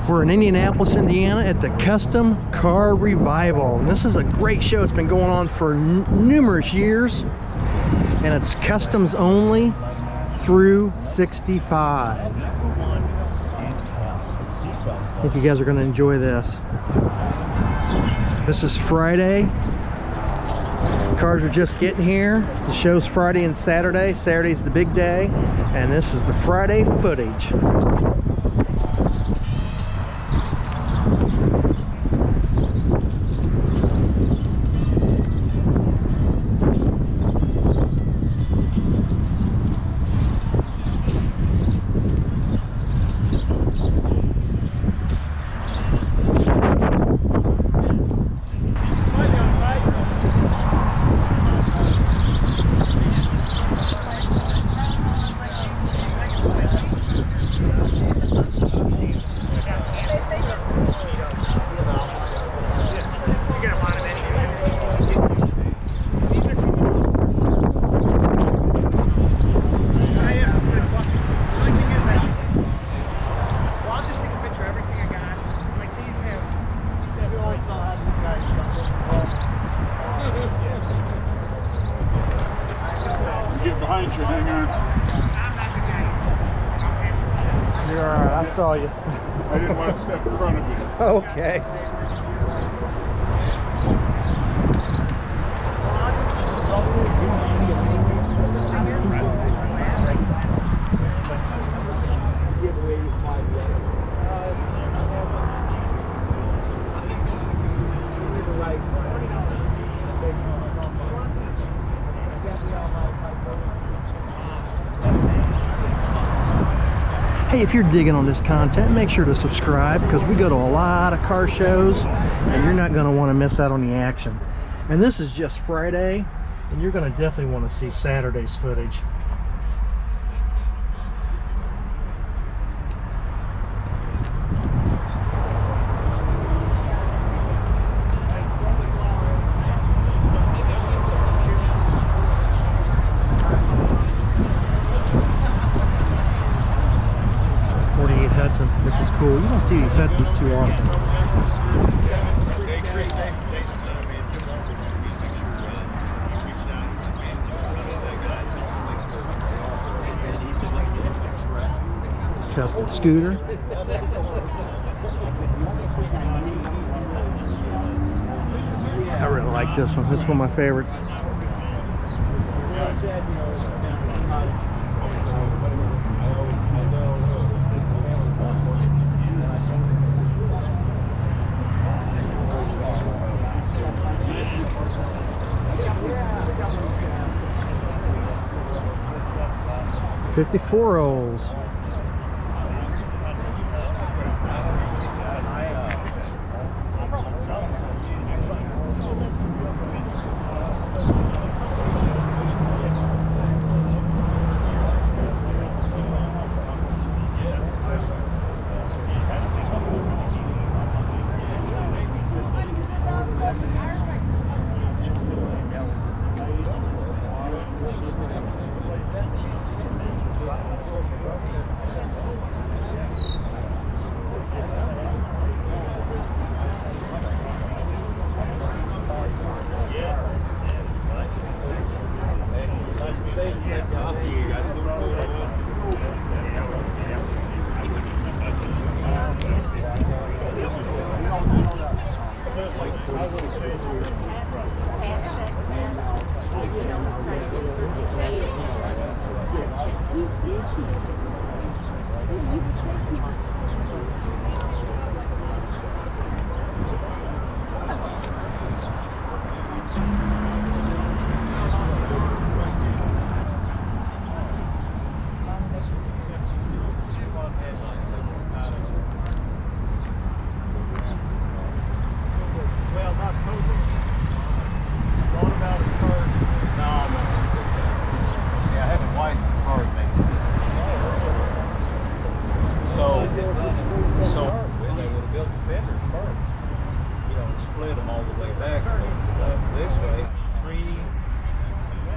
We're in Indianapolis, Indiana at the Custom Car Revival. And this is a great show. It's been going on for numerous years. And it's customs only through 65. I think you guys are going to enjoy this. This is Friday. Cars are just getting here. The show's Friday and Saturday. Saturday's the big day. And this is the Friday footage. You're all right. I saw you. I didn't want to step in front of you. Okay. Hey, if you're digging on this content, make sure to subscribe because we go to a lot of car shows and you're not going to want to miss out on the action. And this is just Friday, and you're going to definitely want to see Saturday's footage. Hudson. This is cool. You don't see these Hudsons too often. Custom scooter. I really like this one. This is one of my favorites. '54s. I'll see you guys.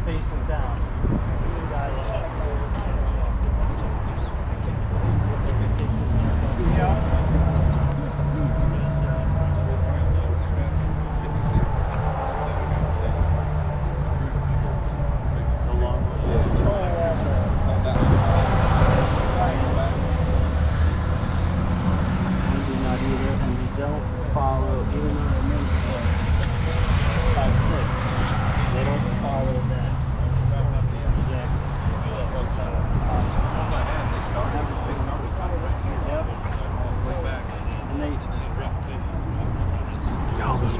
Spaces down.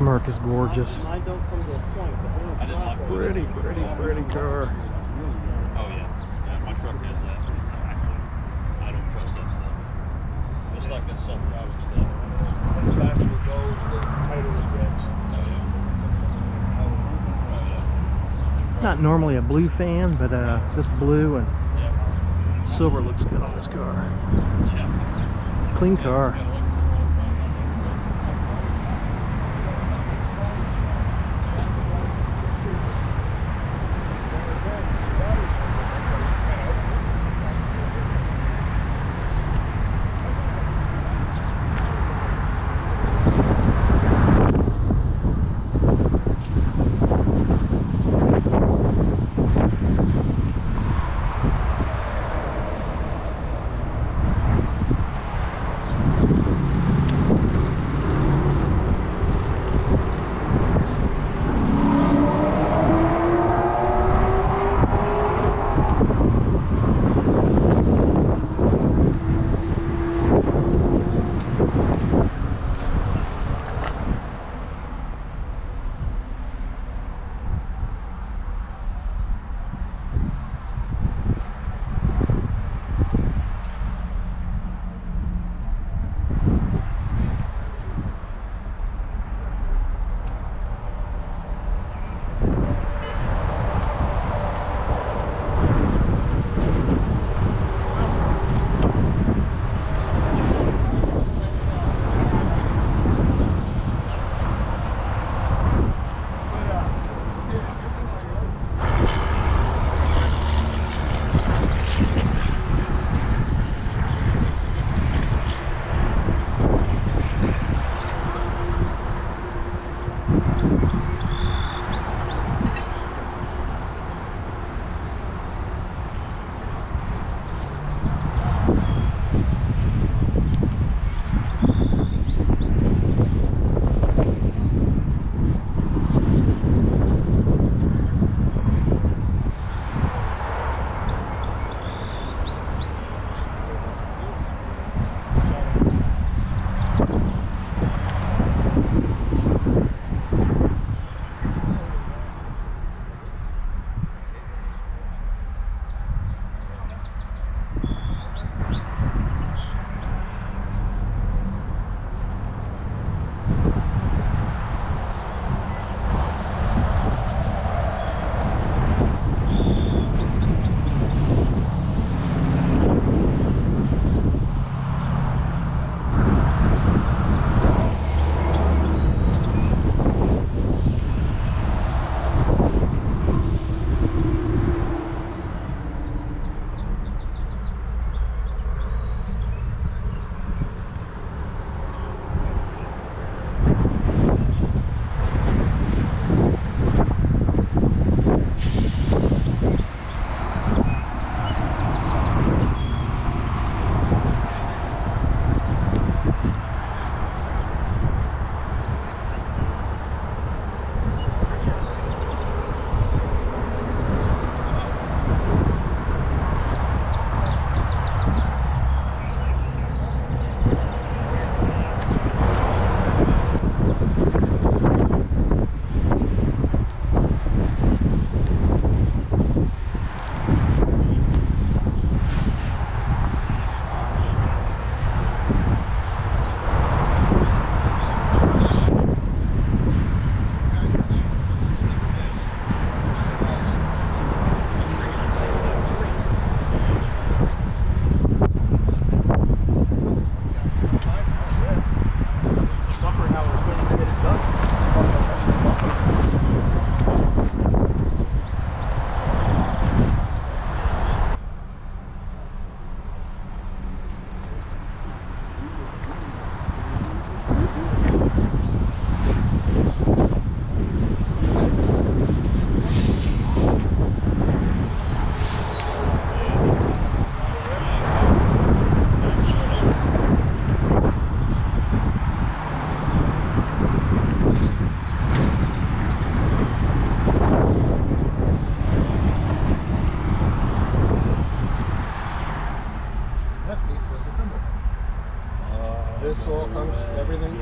Merc is gorgeous. I don't come to a point, but Pretty car. Oh yeah, yeah. My truck has that. Actually, I don't trust that stuff. It's like that self-driving stuff. the faster it goes, the tighter it gets. Oh yeah. Oh yeah. Not normally a blue fan, but this blue and Yeah. silver looks good on this car. Yeah. Clean car. This all comes, everything?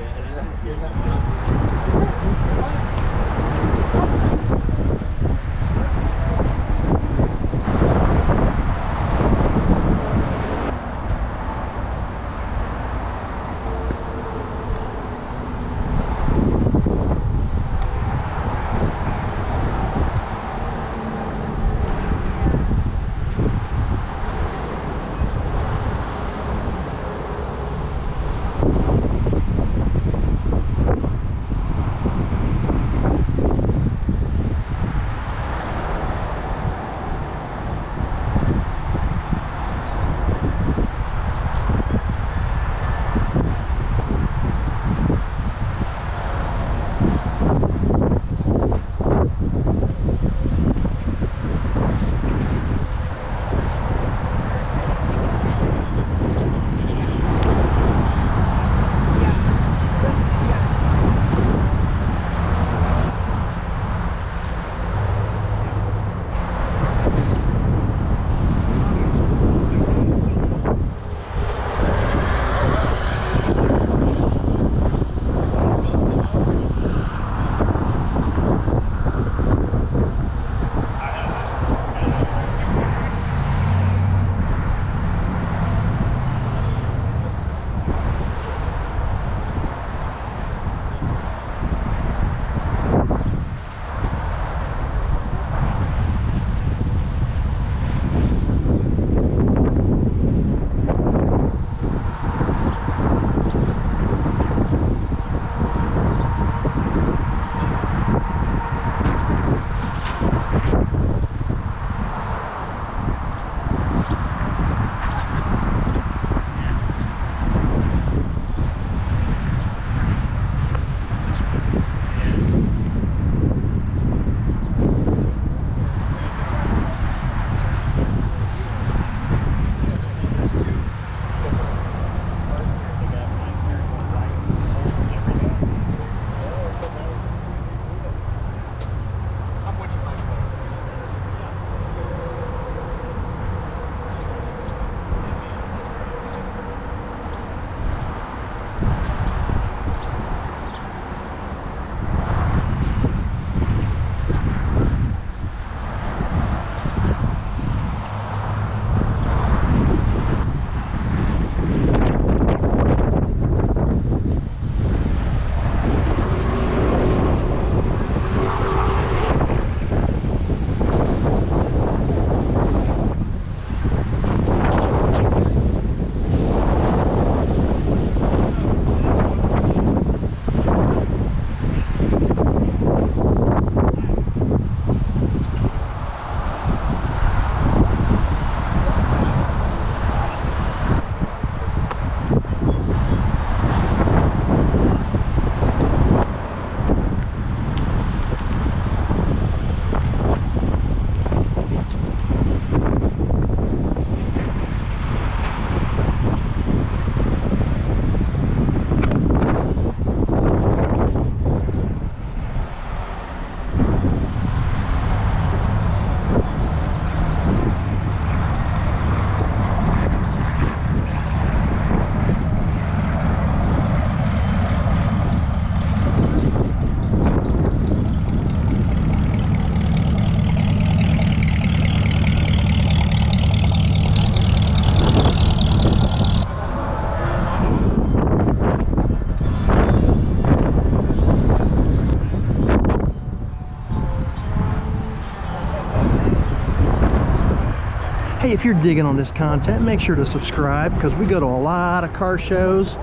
Hey, if you're digging on this content, make sure to subscribe because we go to a lot of car shows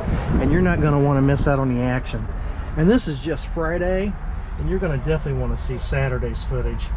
and you're not going to want to miss out on the action. And this is just Friday, and you're going to definitely want to see Saturday's footage.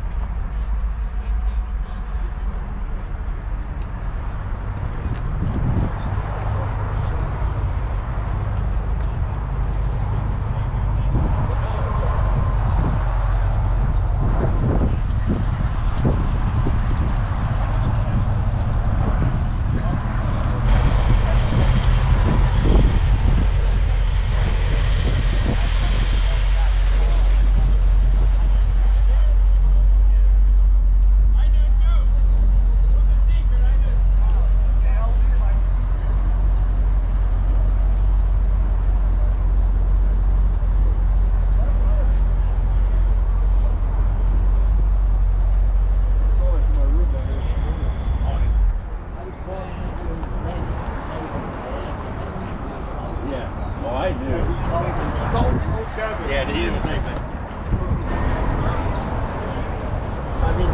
I knew. Yeah, he did the same thing. I mean,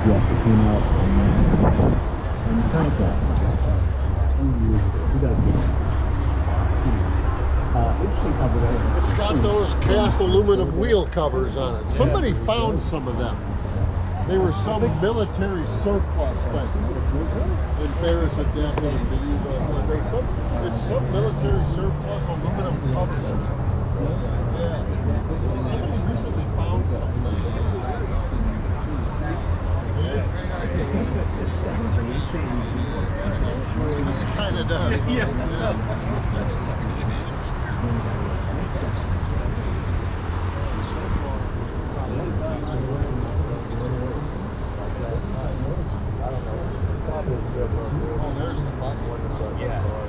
Yes, it came out and contract. Interesting cover there. It's got those cast aluminum wheel covers on it. Somebody found some of them. They were some military surplus thing. In Paris and Destiny, they use it's some military surplus aluminum covers. Yeah. Somebody recently found something. It kind of does. Yeah. Oh, there's the button. yeah.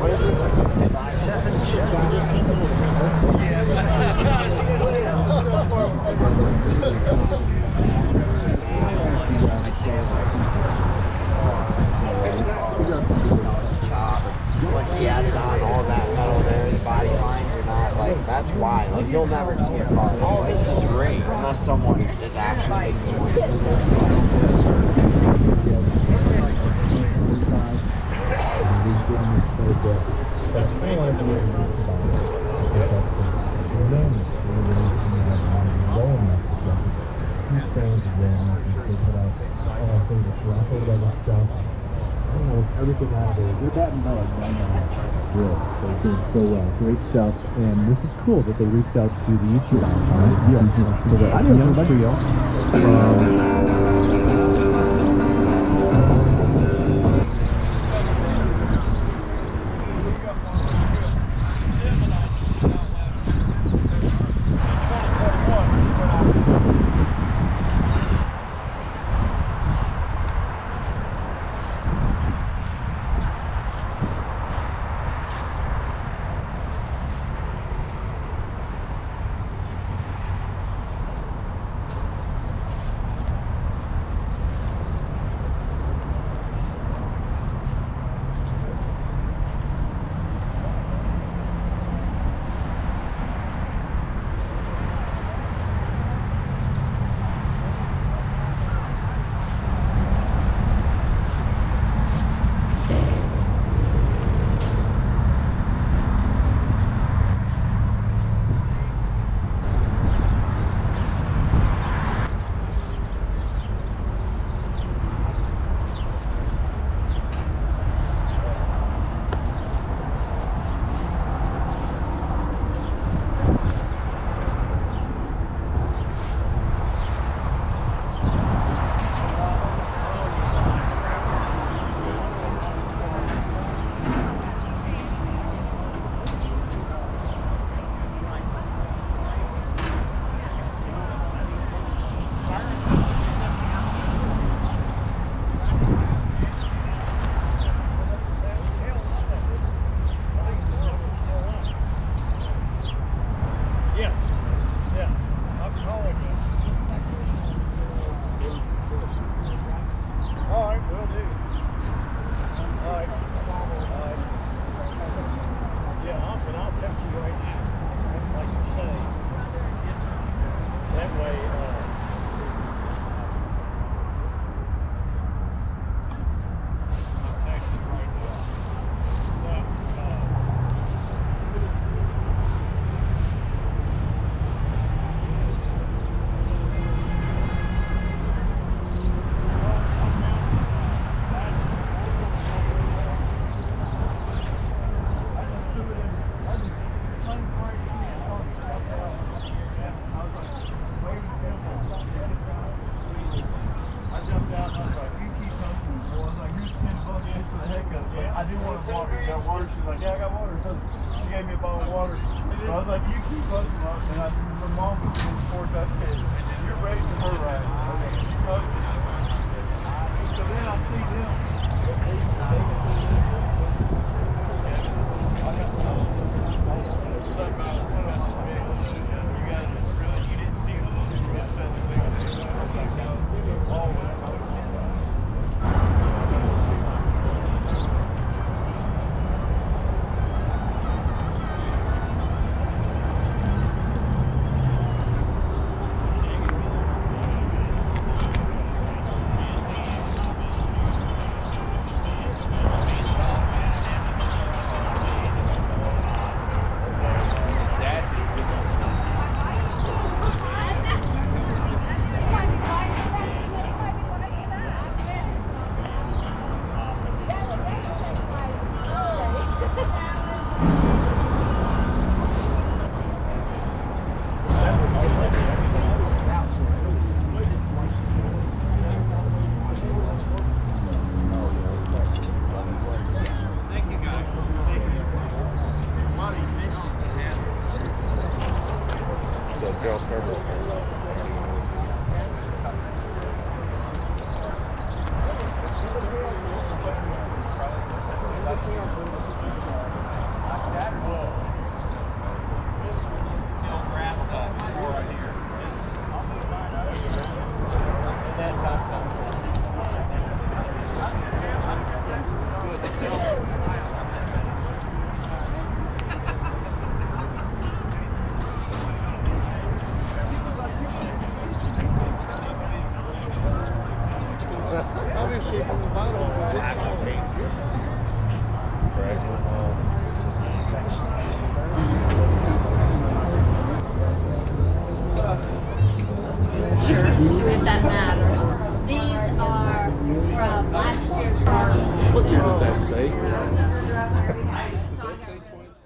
What is this? Like a 57 Like he added on all that metal there, the body lines are not like, that's why. Like you'll never see a car. Oh, this is great. Unless someone is actually making one. That's everything out of there. They're batting like really. They're doing so well. Great stuff. And this is cool that they reached out to the YouTube. Yeah. So that I didn't know that deal. like, you keep posting up, and my mom was doing sports. I said, you're raising her right. She posted it. So then I see them. Obviously, from the bottom, this is the section. If that matters. These are from last year's party. What year does that say? Does Does that say 2020?